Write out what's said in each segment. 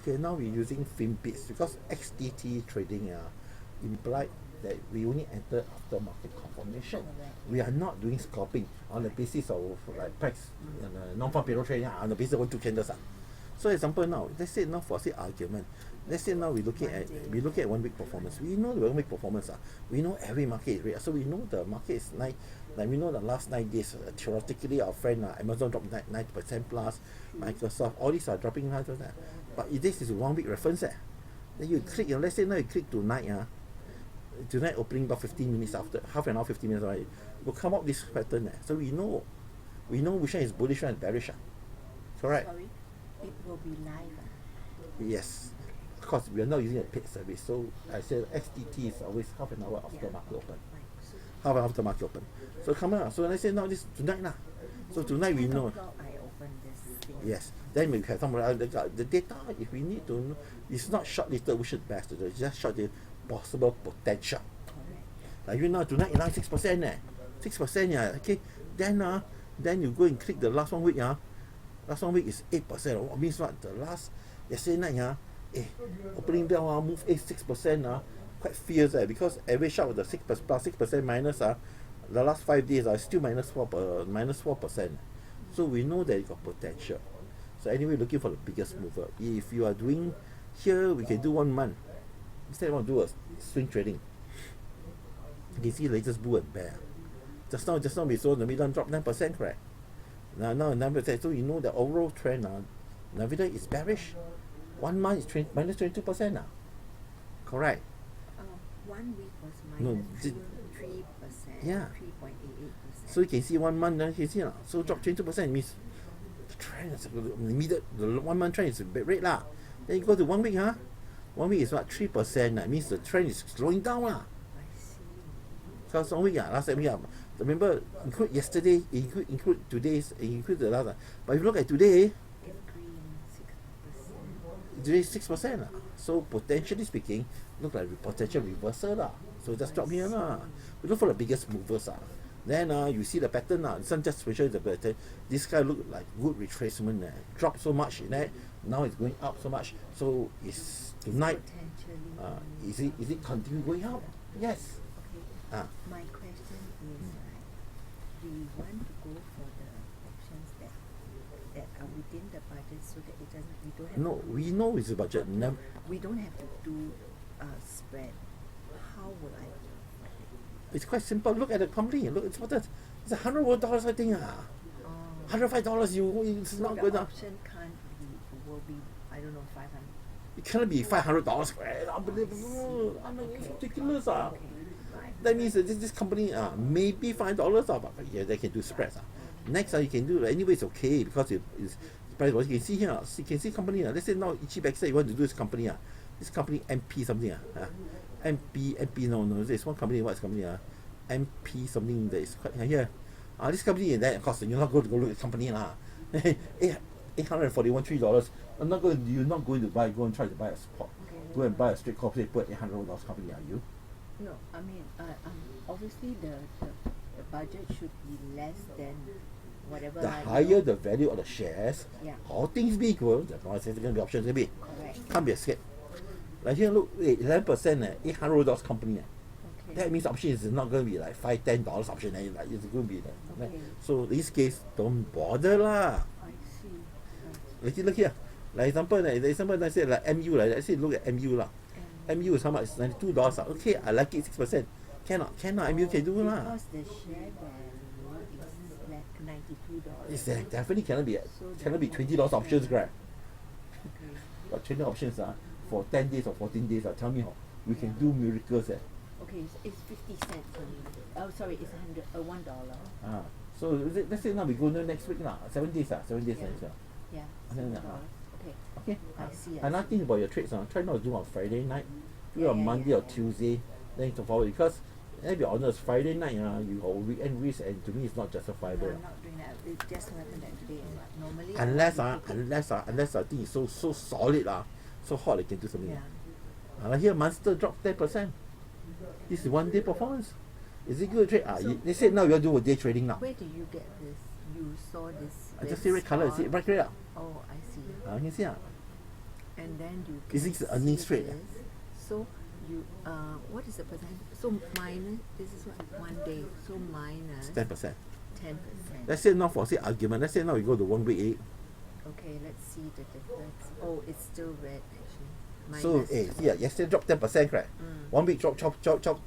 Okay, now we're using fin bits because XDT trading implied that we only enter after market confirmation. We are not doing scalping on the basis of like price non-farm payroll trading on the basis of 1 2 candles. So example now, let's say now for say argument, let's say now we're looking at 1 week performance. We know the 1 week performance. We know every market is red. So we know the market is like we know the last 9 days. Theoretically, our friend Amazon dropped 90% plus, Microsoft, all these are dropping 9%. But if this is 1 week reference, then you click. Let's say now you click tonight. Tonight opening about 15 minutes after, half an hour, 15 minutes already, will come up this pattern. So we know which one is bullish, one is bearish. Correct? Sorry, it will be live. Yes. Of course, we are not using a paid service. So I said XDT is always half an hour after market open. Half an hour after market open. So come on. So let's say now this tonight. So tonight we know. I open this thing. Yes. Then we have some the data. If we need to know, it's not short-listed, we should best to do. It's just short the possible potential. Like you know tonight 6%. 6%. Okay. Then you go and click the last 1 week. Last 1 week is 8%. What means what? The last yesterday night opening bell move 6%. Quite fierce because average out of the 6% plus 6% minus the last 5 days are still minus 4%. So we know that it got potential. So anyway, looking for the biggest mover. If you are doing here, we can do 1 month. Instead of do a swing trading. You can see latest bull and bear. Just now we saw the middle drop 9%, correct? Now 9%. So you know the overall trend whether is bearish. 1 month is minus 22%. Correct. 1 week was minus 3%. Yeah. 3.88%. So you can see 1 month, you can see so drop 22% means the trend is immediate. The 1 month trend is a bit rate lah. Then you go to 1 week, 1 week is what 3%. That means the trend is slowing down lah. I see. So 1 week last week remember include yesterday, include today's, include the last. But if you look at today, today 6%. So potentially speaking, look like potential reversal lah. So just drop here lah. We look for the biggest movers Then you see the pattern This one just special the pattern. This guy look like good retracement. Dropped so much now it's going up so much. So is tonight is it continue going up? Yes. Okay. My question is we want to go for the options that are within the budget so that it doesn't we don't have No, we know it's a budget. we don't have to do spread. How would I It's quite simple. Look at the company. Look, it's $100 I think. $105 it's not good enough. Option will be I don't know 500. It cannot be $500. Unbelievable. Ridiculous. Okay. That means that this company maybe $5 but yeah, they can do spreads. Next you can do anyway it's okay because it's price. You can see here. You can see company. Let's say now Ichiback said you want to do this company. This company MP something. MP no there's one company. What's company MP something that is quite here. This company and that of course you're not going to go look at the company $841 $3. You're not going to go and try to buy a spot. Okay. Go and buy a straight corporate put $800 company, are you? No, I mean obviously the budget should be less than whatever. The higher the value of the shares, all things being equal, that's why I say it's going to be options maybe. Correct. Can't be escaped. Like here look 11% $800 company. Okay. That means option is not going to be like $5, $10 option. Like it's going to be like, Okay. so in this case, don't bother lah. I see. Look here. Like example, I say like MU let's say look at MU lah. MU is how much? $92. Okay, I like it 6%. Cannot. MU can do lah. Because the share value is like $92. It's definitely cannot be $20 options, correct? Okay. But trading options for 10 days or 14 days tell me how we can do miracles. Okay, it's 50 cents only. Oh, sorry, it's $1. So let's say now we go next week now. 7 days. 7 days next week. Yeah. $7. Okay. Okay. I see. Another thing about your trades, try not to do on Friday night. Do it on Monday or Tuesday. Then to forward because to be honest, Friday night you got weekend risk and to me it's not justifiable. No, I'm not doing that. It just happened that today. Normally. Unless I think it's so solid so hot they can do something. Yeah. Like here Monster dropped 10%. This is 1 day performance. Is it good trade? They said now you are doing day trading now. Where did you get this? You saw this. I just see red color. See bright red. Oh, I see. You can see And then you Is can this the earnings see rate? this. So you what is the percent? So minus, this is what, 1 day. So minus 10%. 10%. Let's say now for say argument, let's say now we go to 1 week. Okay, let's see the difference. Oh, it's still red actually. So Minus yeah, yesterday dropped 10%, correct? 1 week drop,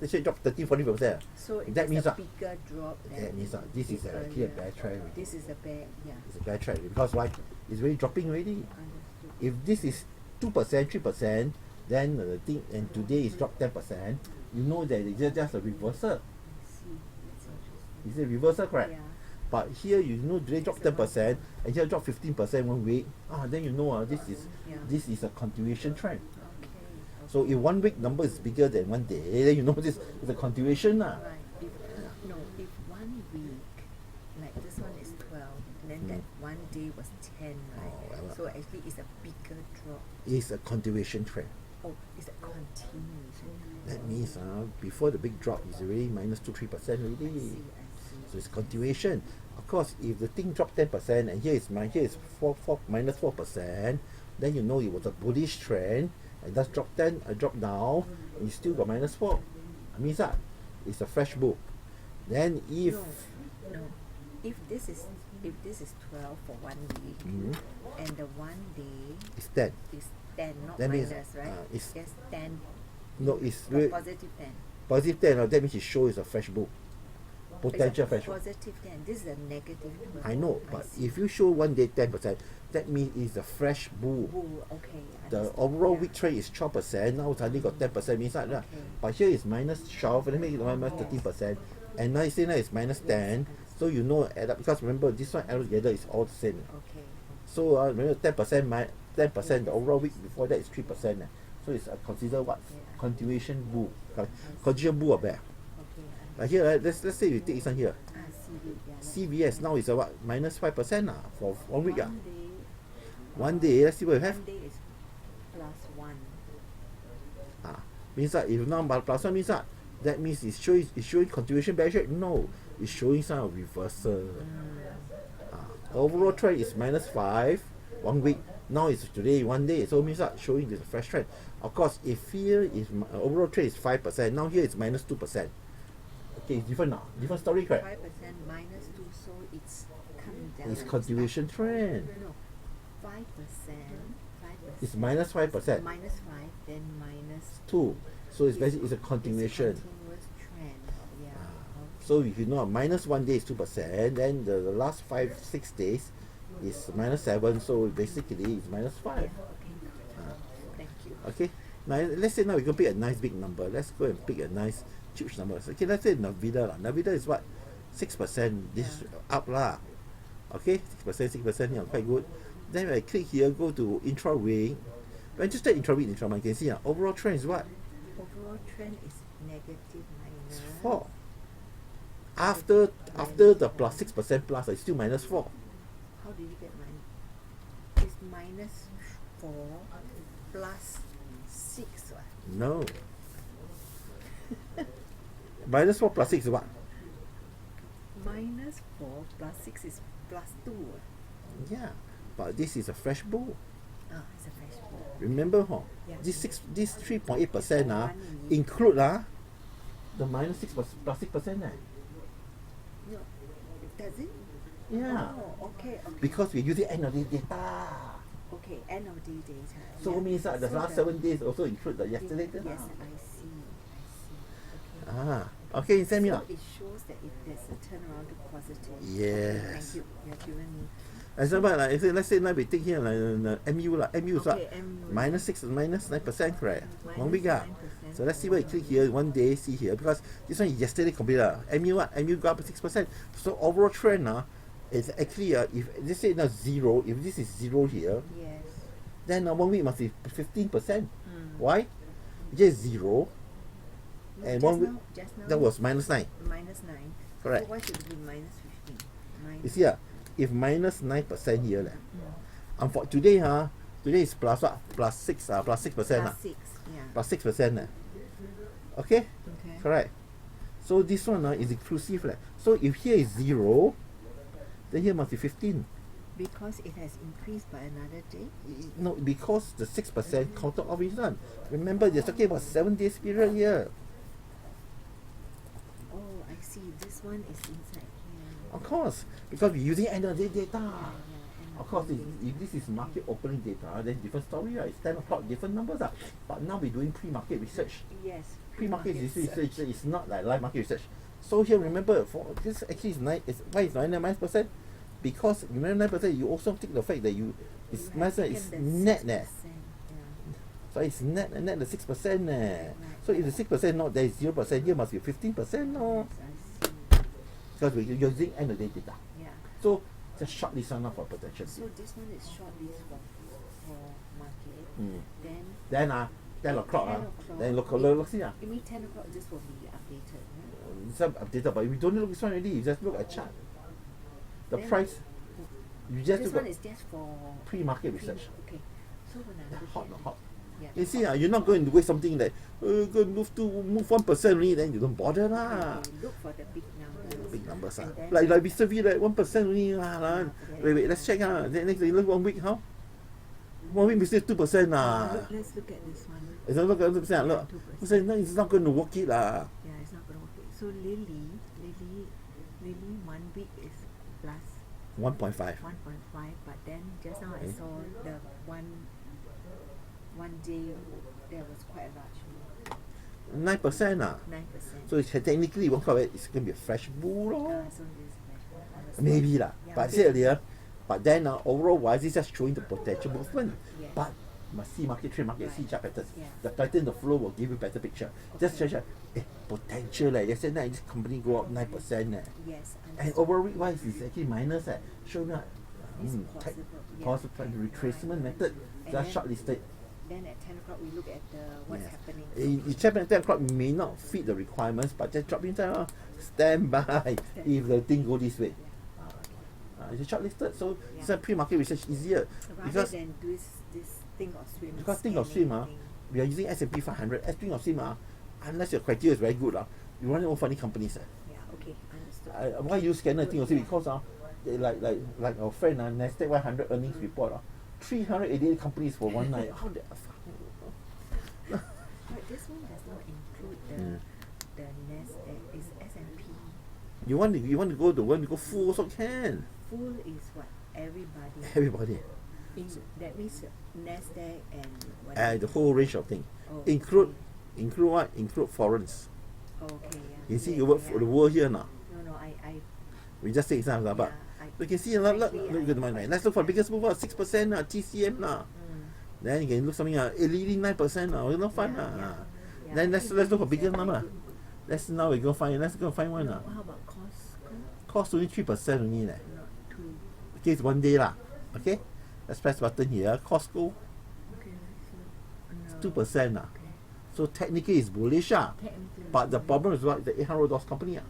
let's say drop 30-40%. So it That is means a that- bigger drop than That means this is earlier. actually a bad trend. This is a bad, yeah. It's a bad trend because why? It's really dropping already. Understood. If this is 2%, 3%, then the thing, and today is dropped 10%, you know that it's just a reversal. I see. That's interesting. Is it reversal, correct? Yeah. But here you know today dropped 10% and here dropped 15% 1 week. Then you know Yeah. this is a continuation trend. Okay. So if 1 week number is bigger than 1 day, then you know this is a continuation. Right. If, no, if 1 week, like this one is 12, and then that 1 day was 10, right? Oh, well. So actually it's a bigger drop. It's a continuation trend. Oh, it's a continuation. That means before the big drop is already minus 2-3% already. I see. So it's continuation. Of course, if the thing dropped 10% and here is minus 4%, then you know it was a bullish trend and that's dropped 10, drop down, and you still got minus 4. I mean that it's a fresh book. Then if No. If this is 12 for 1 week, and the 1 day it's 10, is 10, not that means minus, right? it's Just 10. no, it's Or positive 10. positive 10. That means it shows a fresh book, potential fresh book. Positive 10. This is a negative 12. I know, but see. if you show 1 day 10%, that means it's a fresh bull. Ooh, okay. The understood. overall Yeah. week trade is 12%, now suddenly got 10% means that. Okay. But here is minus 12, and then make it minus 13%, and now you say now it's minus 10, so you know add up, because remember this one add together is all the same. Okay. So remember 10%, the overall week before that is 3%. So it's considered what? Okay. Continuation bull. Continuation bull or bear. Okay. Like here, let's say we take this one here. CV, yeah. CVS now is a what? Minus 5% for 1 week. 1 day. 1 day, let's see what you have. 1 day is plus 1. Means that if now plus 1 means that means it's showing continuation bearish trade? No, it's showing some reversal. Overall trend is minus 5 1 week. Now it's today 1 day, so means that showing this fresh trend. Of course, if here is overall trade is 5%, now here it's minus 2%. Okay, it's different now. Different story, correct? 5% minus 2, so it's coming down. It's continuation trend. No. 5%. 5%. It's minus 5%. Minus 5, then minus 2. So it's basically it's a continuation. It's a continuous trend. Yeah. Okay. So if you know minus 1 day is 2%, then the last 5-6 days is minus 7. So basically it's minus 5. Yeah, okay. Thank you. Okay. Now let's say now we go pick a nice big number. Let's go and pick a nice huge number. Okay, let's say Nvidia. Nvidia is what? 6%. This up lah. Okay, 6%, yeah, quite good. Then when I click here, go to intra-week. When I just take intra-week, you can see overall trend is what? Overall trend is negative minus 4. After the plus 6% plus, it's still minus 4. How do you get minus? It's minus 4 plus 6. What? No. Minus 4 plus 6 is what? Minus 4 plus 6 is plus 2. Yeah. But this is a fresh bull. It's a fresh ball. Remember, Yeah. this 3.8% For 1 week. include the minus 6 plus 6%. No, does it? Yeah. Oh, okay. Because we're using end of day data. Okay, end of day data. So means that the So last 7 days also include the yesterday Yes, data. I see. Okay. Okay, you send me So out. it shows that if there's a turnaround to positive. Yes. Okay, thank you. You have given me. Example, let's say now we take here MU lah. MU is what? Okay, MU. Minus 6, minus 9%, correct? 1 week. Minus 9%. So let's see what you click here. 1 day, see here. Because this one is yesterday completed. MU what? MU got up 6%. So overall trend is actually, if this say now 0, if this is 0 here, Yes. then 1 week must be 15%. Why? Just 0. No, And just 1 week, now that was minus 9. minus 9. Correct. So why should it be minus 15? You see, if minus 9% here, for today, today is plus what? Plus 6, plus 6%. Plus 6. Yeah. Plus 6%. Okay? Okay. Correct. So this one is inclusive. So if here is 0, then here must be 15. Because it has increased by another day. No, because the 6% counted off is done. Remember, you're talking about 7 days period here. Oh, I see. This one is inside here. Of course, because we're using end of day data. Yeah, and Of course, the if this is market opening data, then different story, right? It's 10 o'clock, different numbers. But now we're doing pre-market research. yes, Pre-market research is not like live market research. So here, remember, for this actually is 9. Why is 9%? Because remember 9%, you also take the fact that it's You have taken it's the net 6%, there. yeah. So it's net the 6% there. Right. So if the 6% not there is 0%, here must be 15%, no? Yes, I see. Because we're using end of day data. Yeah. So just short this one up for protection. So this one is short list for market. Mm. Then 10 o'clock, 10 o'clock. then look see. you mean 10 o'clock this will be updated, right? It's not updated, but we don't look this one already. You just look at chart. The Then price, you just this look one at is just for pre-market research. Okay. So when I look Hot, at not the- hot. yeah, You see, hot. you're not going to waste something like, go and move 1% only, then you don't bother lah. Okay, look for the big numbers. Big numbers And then like we serve you like 1% only lah. Yeah, Wait, let's check Then next you look 1 week how? 1 week we still 2% lah. Let's look at this one. It's not look at 2%. Look, 2%, no, it's not going to work it lah. Yeah, it's not going to work. So Lily, 1 week is plus 1.5. 1.5, but then just now I saw the one day there was quite a large 9% 9%. So it's technically won't call it. It's going to be a fresh bull lor. So this is Maybe lah. Yeah, But I said earlier, but then overall wise it's just showing the potential movement. Yes. But must see market trade, market see chart patterns. Yeah. The pattern, the flow will give you better picture. Just check, potential yesterday this company go up 9%. Yes, And understood. overall wise it's actually minus. Show me It's possible retracement method. And Just then- shortlisted. Then at 10 o'clock we look at what's Yes. happening. You check at 10 o'clock may not fit the requirements, but just drop inside. Stand by if the thing go this way. It's shortlisted, so it's a pre-market research easier. Rather Because than this thing or swim. think of swim, we are using S&P 500. Think of swim, unless your criteria is very good, you run your own funny companies. Yeah, okay, understood. Why use scanner? Think of swim because like our friend Nasdaq 100 earnings report. 388 companies for one night. How the But this one does not include the Nasdaq. Is S&P. you want to go full also can. Full is what? Everybody. Everybody. That means Nasdaq and what? The whole range of things. Oh, Include what? Include foreigners. okay, yeah. You see, Yeah, you work for the world here now. No, I We just take example, but you can see look at the money. Let's look for biggest mover, 6% TCM Then you can look something leading 9% it's not fun Then let's look for bigger number. Let's go find one How about Costco? Cost only 3% only Not 2. Okay, it's 1 day Okay, let's press button here. Costco Okay, let's look. No. 2% Okay. So technically it's bullish Technically, but the problem is what the $800 company yeah,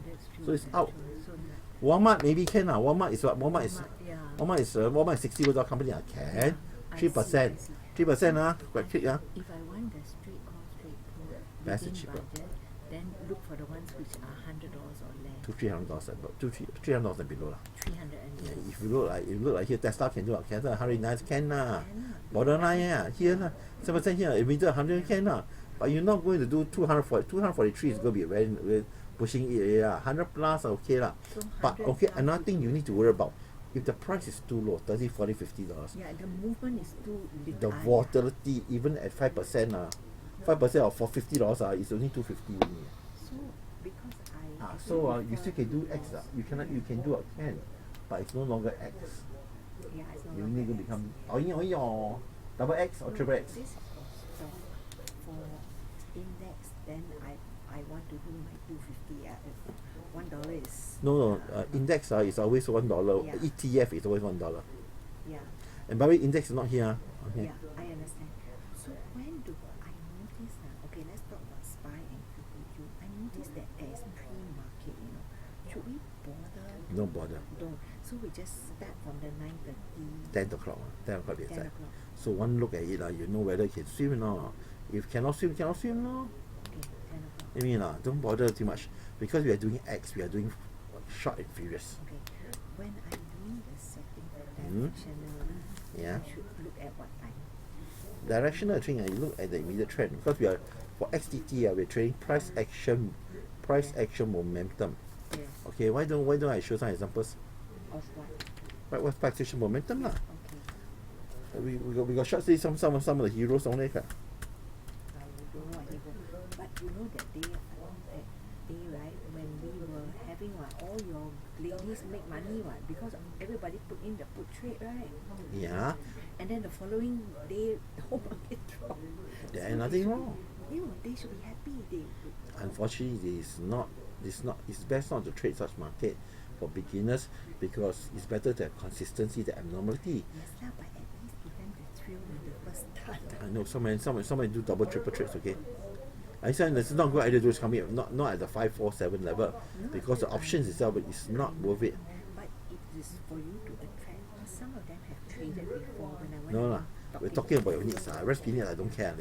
that's true. So it's that's out. true. So that, Walmart maybe can Walmart is what? Walmart is yeah. Walmart is $60 company can I 3%. see. 3% quite quick If I want the straight call, straight pull That's within cheaper. budget, then look for the ones which are $100 or less. to $300 about $300 and below 300 and less. If you look like here Tesla can do can 109 can Bottom line here 7% here immediate 100 can but you're not going to do 243 is going to be very pushing it 100 plus okay So but 100 okay plus another would thing you be- need to worry about if the price is too low $30, $40, $50 Yeah, the movement is too little. the volatility even at 5% 5% of for $50 is only 250 only. So because I So you still can do X you can do a can but it's no longer X yeah, it's no you longer need to X. become or double X or triple X. This is for stock. For index, then I want to do my 250. $1 is No, index is always $1. Yeah. ETF is always $1. yeah. And by the way, index is not here. Okay. Yeah, I understand. So when do I notice okay, let's talk about SPY and QQQ. I noticed that there is pre-market, Should we bother? No bother. Don't. So we just start from the 9:30. 10 o'clock. 10 o'clock they 10 start. o'clock. So one look at it, you know whether you can swim or not. If cannot swim, no. Okay, 10 o'clock. I mean, don't bother too much. Because we are doing X, we are doing short and furious. Okay. When I'm doing the setting, directional, Yeah. you should look at what time? Directional trading, you look at the immediate trend because we are for XTT, we're trading price action momentum. Yes. Okay, why don't I show some examples? Of what? Right, what's price action momentum lah? Okay. We got short see some of the heroes only. I don't know what they go. But you know that day, right, when we were having all your ladies make money because everybody put in the put trade, right? Yeah, And then the following day, the whole market dropped. there's nothing wrong. They should be happy. Unfortunately, it's best not to trade such market for beginners because it's better to have consistency than abnormality. Yes lah, but at least give them the thrill when they first start. I know some do double triple trades, okay? I said it's not a good idea to do coming up, not at the 547 level because the options itself is not worth it. But it is for you to attract. Some of them have traded before when I went. No lah, we're talking about your needs. Rest period I don't care.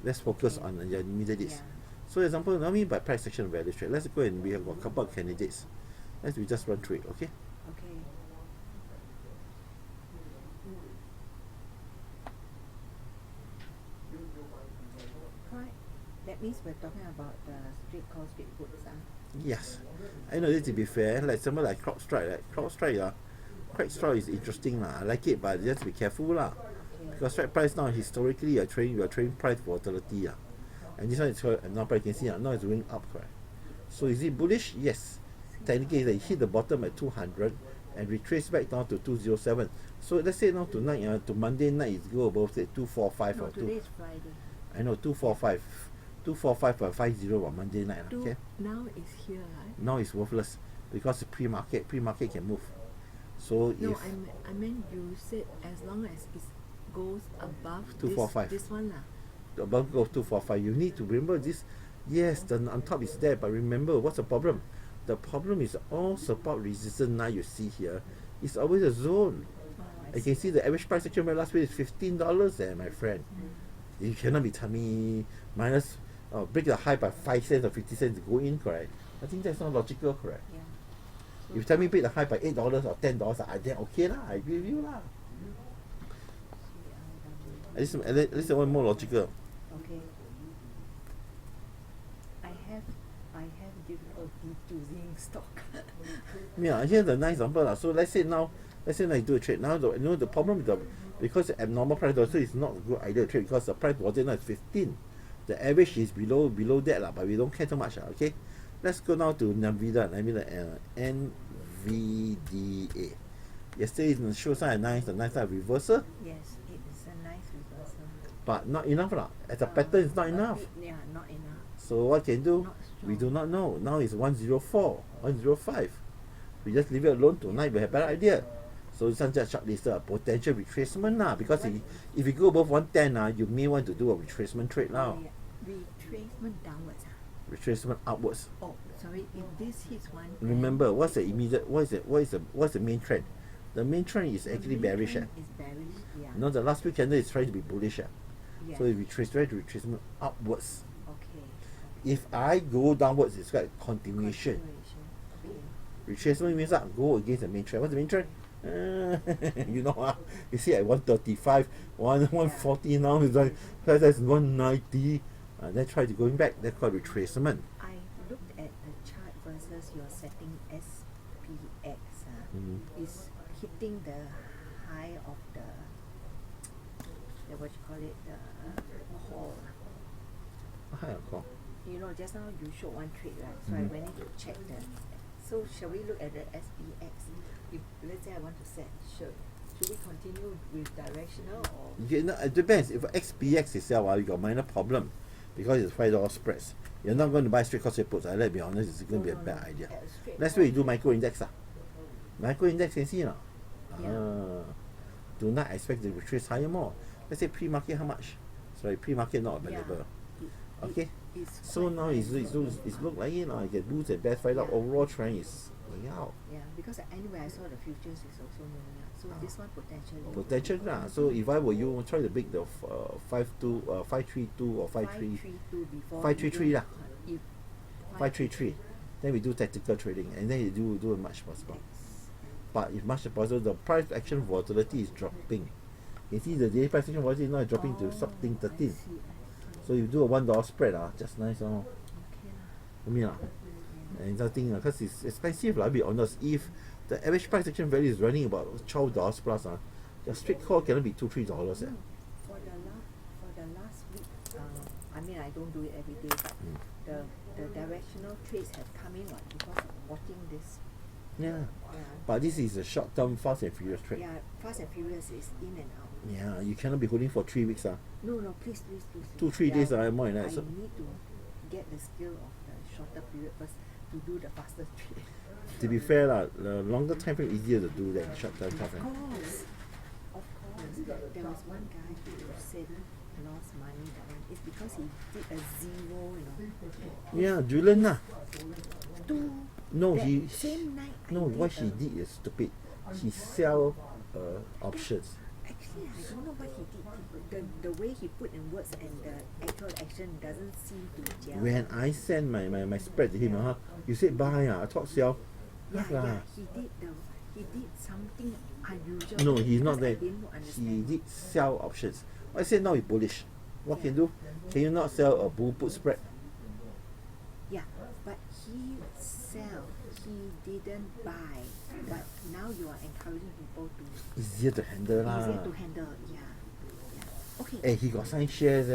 Let's focus on your immediate needs. Yeah. So example, not me by price action value trade. Let's go and we have a couple of candidates. We just run trade, okay? Okay. Right. That means we're talking about the straight call, straight puts. Yes. I know this to be fair, like something like CrowdStrike is interesting lah. I like it, but you have to be careful lah. Okay. Because strike price now historically you are trading price volatility and this one is now you can see now it's going up, correct? So is it bullish? Yes. Technically they hit the bottom at 200 and retrace back down to 207. So let's say now tonight to Monday night it go above say 245 No, or today is Friday. I know 245.50 on Monday night. Okay. Now it's here, right? Now it's worthless because the pre-market can move. So No, if I meant you said as long as it goes above 245. this one lah. above goes 245, you need to remember this. Yes, the on top is there, but remember what's the problem? The problem is all support resistance now you see here is always a zone. I You can see the average price action last week is $15 there, my friend. You cannot be telling me break the high by 5 cents or 50 cents to go in, correct? I think that's not logical, correct? Yeah. If you tell me break the high by $8 or $10, then okay lah, I agree with you lah. At least one more logical. Okay. I have difficulty choosing stock. Yeah, here's a nice example lah. So let's say now you do a trade. Now the problem with because the abnormal price also is not a good idea to trade because the price was now is 15. The average is below that lah, but we don't care too much lah, okay? Let's go now to NVIDIA, NVDA. Yesterday it shows a nice reversal, Yes, it is a nice reversal. but not enough lah. As a pattern, it's not enough. Yeah, not enough. So what can do? Not strong. We do not know. Now it's 104, 105. We just leave it alone tonight. We have better idea. So this one just shortlisted a potential retracement now because if you go above 110 you may want to do a retracement trade now. Yeah. Retracement downwards. Retracement upwards. Oh, sorry. If this hits one. Remember, what's the immediate? What's the main trend? The main trend is actually bearish. Is bearish. Yeah. No, the last week candle is trying to be bullish. Yes. So if we try to retracement upwards. Okay. If I go downwards, it's like continuation. Okay. Retracement means go against the main trend. What's the main trend? You know, you see at 135, 140 now, it's like that's 190. Then try to going back. That's called retracement. I looked at the chart versus your setting SPX. Is hitting the high of the what you call it, the hall. You know, just now you showed one trade, right? So I went in to check that. So shall we look at the SPX? If let's say I want to set, should we continue with directional or? It depends. If XPX itself, you got minor problem because it's $5 spreads. You're not going to buy straight cost puts. Let's be honest, it's going to be a bad idea. That's why you do micro index. Micro index can see now. Do not expect to retrace higher more. Let's say pre-market how much? Sorry, pre-market not available. Okay. So now it's look like I get boost and best right out. Overall trend is going out. Yeah, because anyway I saw the futures is also moving up. So this one potentially. Potential lah. So if I were you, try to break the 532 or 532 before 533 lah. If 533. Then we do tactical trading and then you do a much possible. but if much as possible, the price action volatility is dropping. You see the daily price action volatility now is dropping to something 13. I see. So you do a $1 spread, just nice. Okay lah. I mean, and nothing, because it's expensive, I'll be honest. If the average price action value is running about $12 plus, the straight call cannot be $2-3. For the last week, I mean I don't do it every day, but the directional trades have come in because of watching this. Yeah. Yeah. But this is a short-term fast and furious trade. Yeah, fast and furious is in and out. Yeah, you cannot be holding for 3 weeks. No, please. 2-3 days more than I that. So, need to get the skill of the shorter period first to do the faster trade. to be fair, the longer time frame easier to do than short-term time Of frame. course. There was one guy who said lost money. That one is because he did a zero, Yeah, Julian Two. No, that same night. what he did is stupid. He sell options. Actually, I don't know what he did. The way he put in words and the actual action doesn't seem to gel. When I send my spread to him, you said buy, I thought sell. Yeah, he did something unusual. No, he's not because there. I didn't He understand. did sell options. I said now he's bullish. What can you do? Can you not sell a bull put spread? Yeah, but he didn't buy. But now you are encouraging people to Easier to handle easier to handle. Yeah. Okay. He got some shares